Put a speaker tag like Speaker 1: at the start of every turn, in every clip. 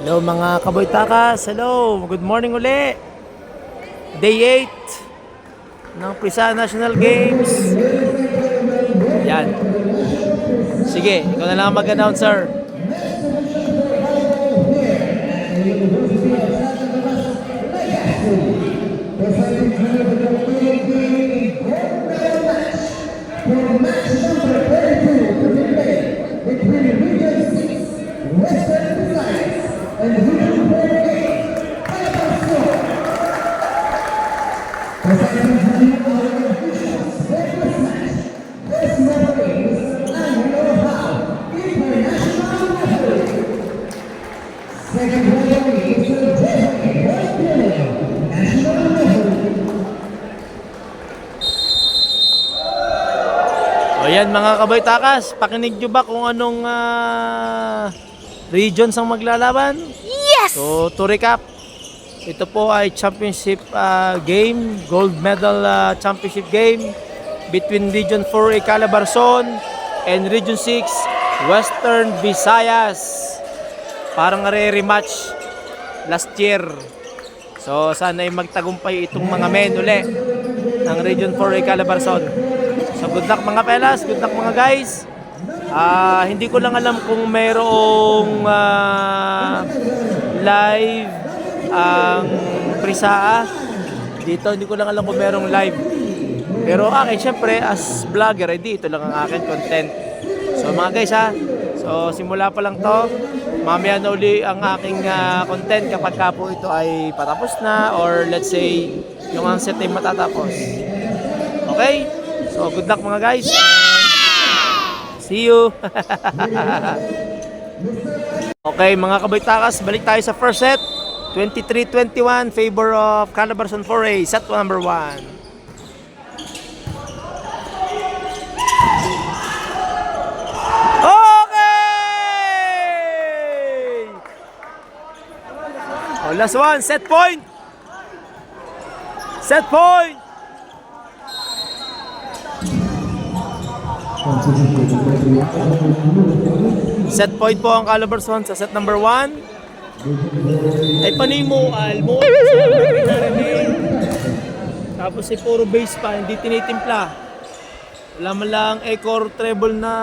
Speaker 1: Hello mga kaboy takas, hello, good morning uli. Day 8 ng Prisa National Games. Yan. Sige, ikaw na lang mag-announcer. O yan mga kaboy takas, pakinig nyo ba kung anong regions ang maglalaban?
Speaker 2: Yes!
Speaker 1: So to recap, ito po ay championship game, gold medal championship game between Region 4A Calabarzon and Region 6 Western Visayas. Parang re-rematch last year. So sana ay magtagumpay itong mga men uli ng Region 4A Calabarzon. So good luck mga pelas, good luck mga guys. Hindi ko lang alam kung mayroong live ang Prisaa dito, hindi ko lang alam kung mayroong live. Pero akin syempre as vlogger, edi ito lang ang akin content. So mga guys so simula pa lang to. Mamaya na uli ang aking content kapag ka po ito ay patapos na, or let's say yung ang set ay matatapos. Okay? So good luck mga guys. See you. Okay mga kaboy takas, balik tayo sa first set. 23-21 favor of Calabarzon 4A, set number 1. Oh, last one, set point. Set point. Set point po ang Calabarzon sa set number 1. Ay panay mo, almo. Tapos ay puro base pa, hindi tinitimpla. Wala man lang echo treble na.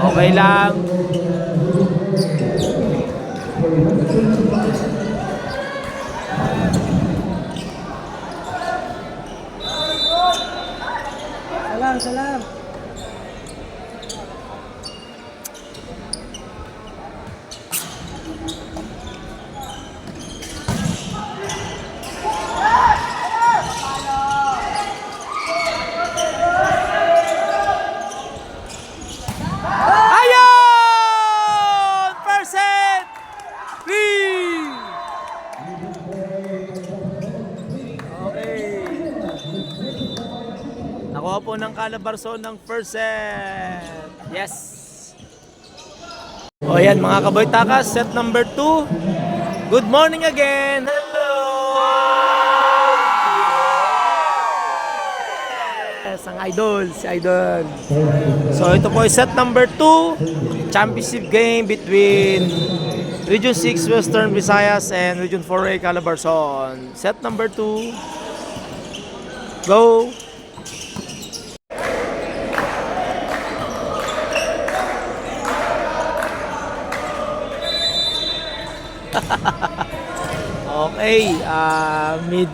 Speaker 1: Okay lang. Salam. Nakuha po ng Calabarzon ng first set. Yes. O yan mga kaboy takas, set number 2. Good morning again. Hello. Yes, ang idol, si idol. So ito po ay set number 2. Championship game between Region 6 Western Visayas and Region 4A Calabarzon. Set number 2. Go. Okay, mid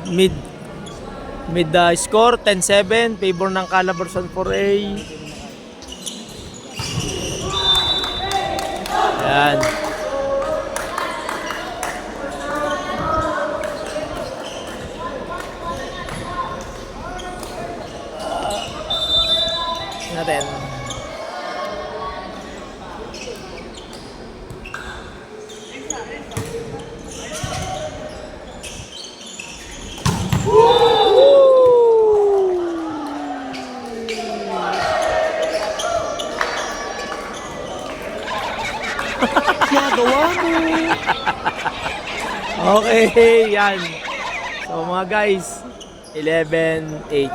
Speaker 1: score 10-7 favor ng Calabarzon 4A. Ayan. Natin. Nagawa mo. Okay, yan. So mga guys, 11-8.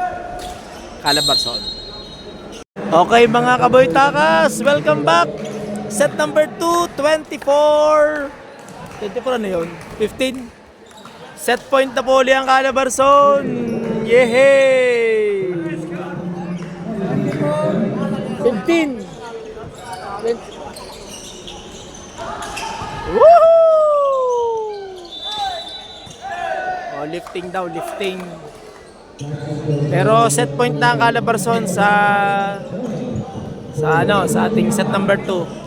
Speaker 1: Calabarzon. Okay mga kaboy takas, welcome back. Set number 2, 24. 24 ano yun? 15. Set point na po ulit ang Calabarzon. Yehey! 15. Woohoo! Oh, lifting daw, lifting. Pero set point na ang Calabarzon sa ating set number 2.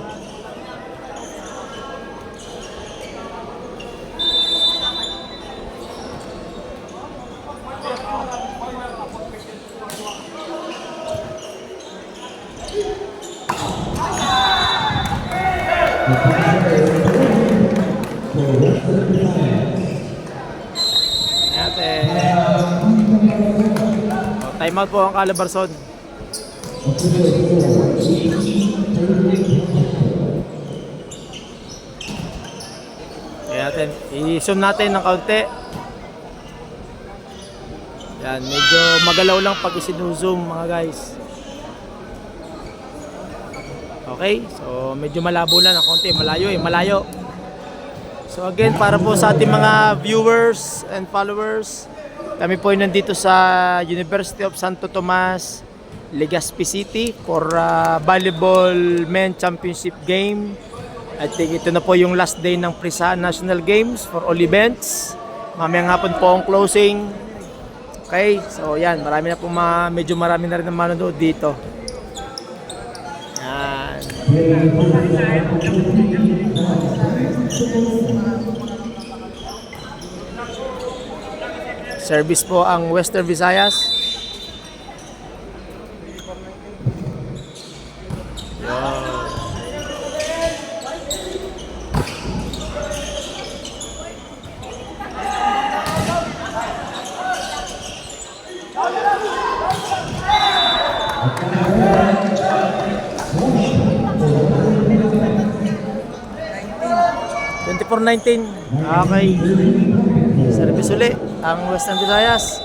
Speaker 1: Time out po ang Calabarzon. Ayan, i-zoom natin ng kaunti. Yan, medyo magalaw lang pag isinuzum mga guys. Okay, so medyo malabo lang ng kaunti, malayo. So again, para po sa ating mga viewers and followers, kami po ay nandito sa University of Santo Tomas, Legazpi City for Volleyball Men Championship Game. I think ito na po yung last day ng Prisa National Games for all events. Mamayang hapon po ang closing. Okay, so yan, medyo marami na rin ang manonood dito. Yan. Service po ang Western Visayas. Wow. 24-19. Okay. Service uli ang Western Visayas.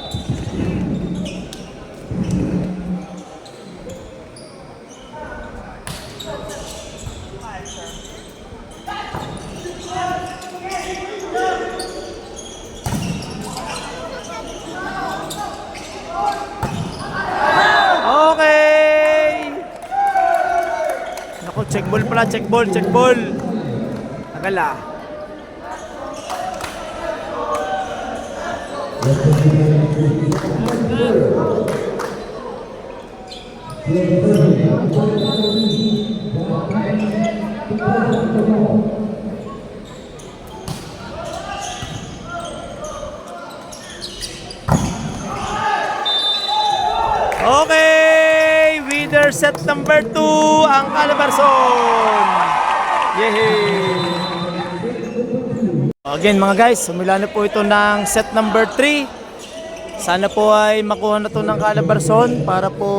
Speaker 1: Okay. Naku, check ball pala, check ball. Tagal ah. Okay, winner set number 2 ang Calabarzon. Yehey! Again mga guys, sumula na po ito ng set number 3. Sana po ay makuha na ito ng Calabarzon para po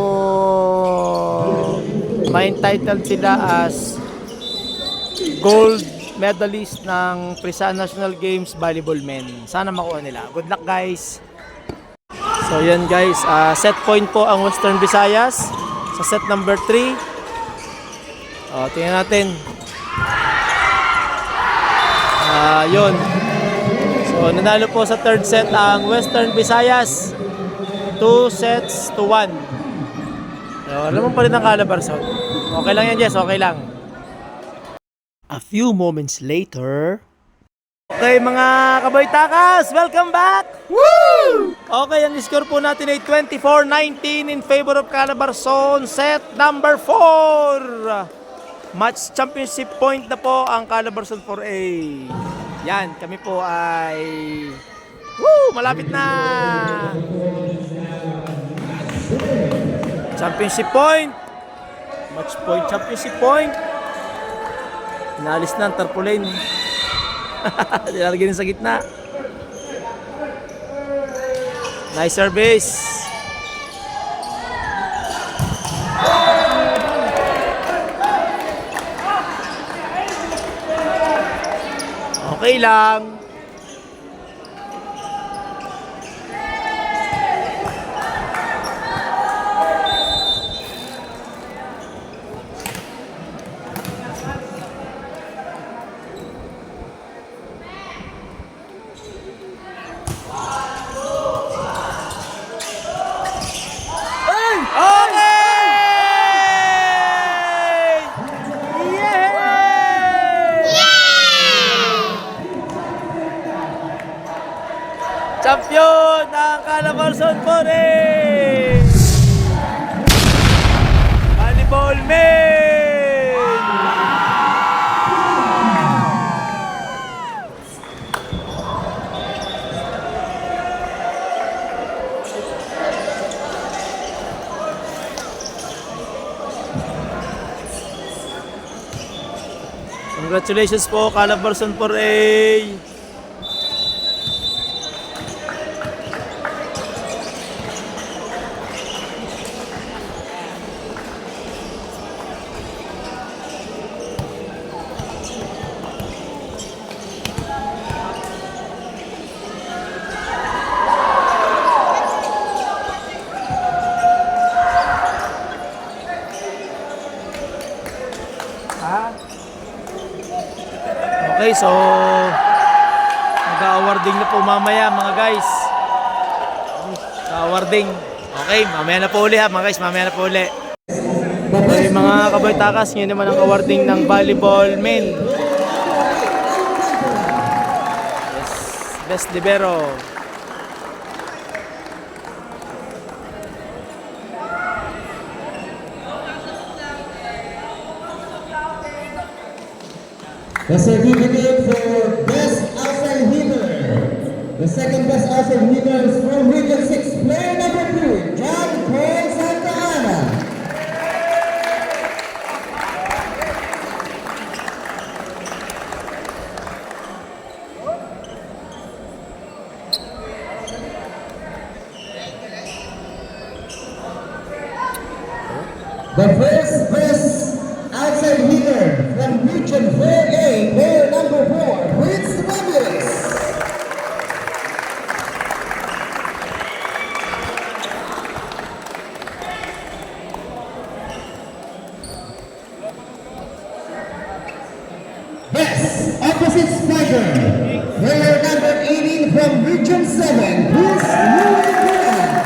Speaker 1: ma-entitled sila as gold medalist ng Prisa National Games Volleyball Men. Sana makuha nila. Good luck guys! So yan guys, set point po ang Western Visayas sa set number 3. Tingnan natin. Yun. So nanalo po sa third set ang Western Visayas 2 sets to 1. So, alam mo pa rin ang Calabarzon. Okay lang yan Jess, okay lang. A few moments later. Okay mga kaboy takas, welcome back! Woo! Okay, ang score po natin ay 24-19 in favor of Calabarzon, set number 4. Match championship point na po ang Calabarzon 4A. Yan, kami po ay malapit na. Championship point. Match point, championship point. Inalis na ang tarpaulin. Nilalagay sa gitna. Nice service. Okay lang. Calabarzon 4A! Volleyball men! Congratulations po, Calabarzon 4A! Okay, so mag-awarding na po mamaya mga guys. Awarding. Okay, mamaya na po uli ha mga guys, mamaya na po uli. Okay mga kaboy takas, ngayon naman ang awarding ng volleyball men. Yes, best libero.
Speaker 2: The certificate for Best Outside Hitter. The second best outside hitter is from Region 6, player number 2, John Paul Santa Ana. The first best outside hitter from Region 4A, player number 4, Prince Ramirez. Best opposite striker, player number 18 from Region 7, Bruce Louis Graham.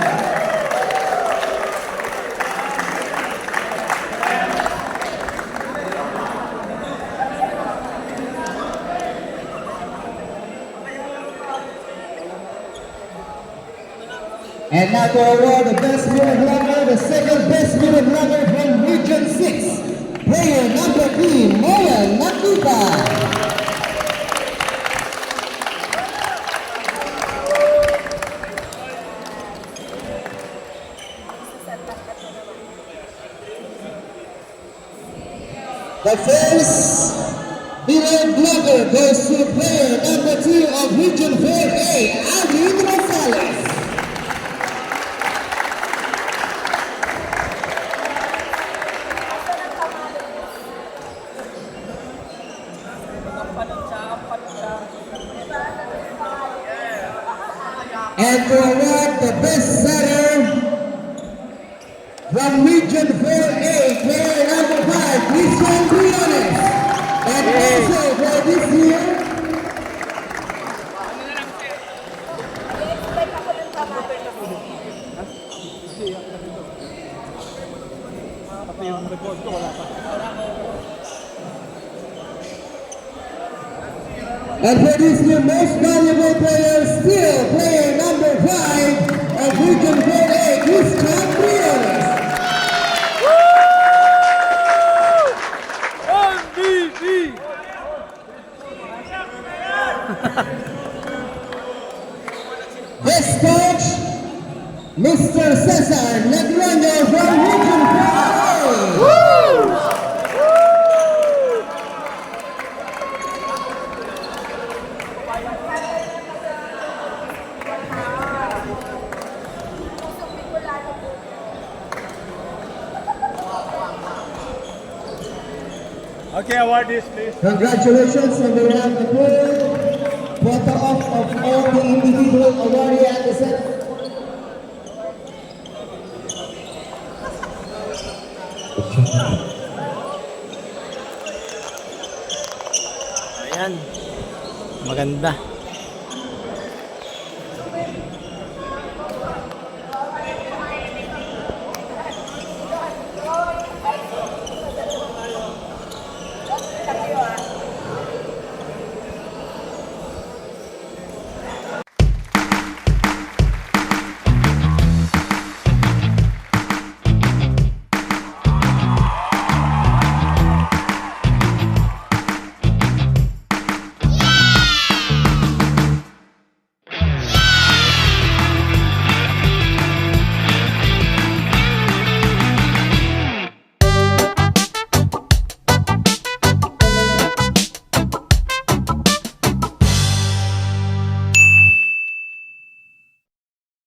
Speaker 2: And now to award the best middle blocker, the second best middle blocker from Region 6, player number 3, Noel Nakita. The first middle blocker goes to player number 2 of Region 4A, Alvin Rosales. And to award the best setter from Region 4A, player number 5, Christian Briones. And also for this year, most valuable player, still player number 5 of Region 4A, Christian Briones.
Speaker 1: MVP!
Speaker 2: This coach, Mr. Cesar Negreño from Region 4A.
Speaker 1: Okay, award this please.
Speaker 2: Congratulations on the round of applause. Photo off of all the individual awardee at the set.
Speaker 1: Ayan. Maganda.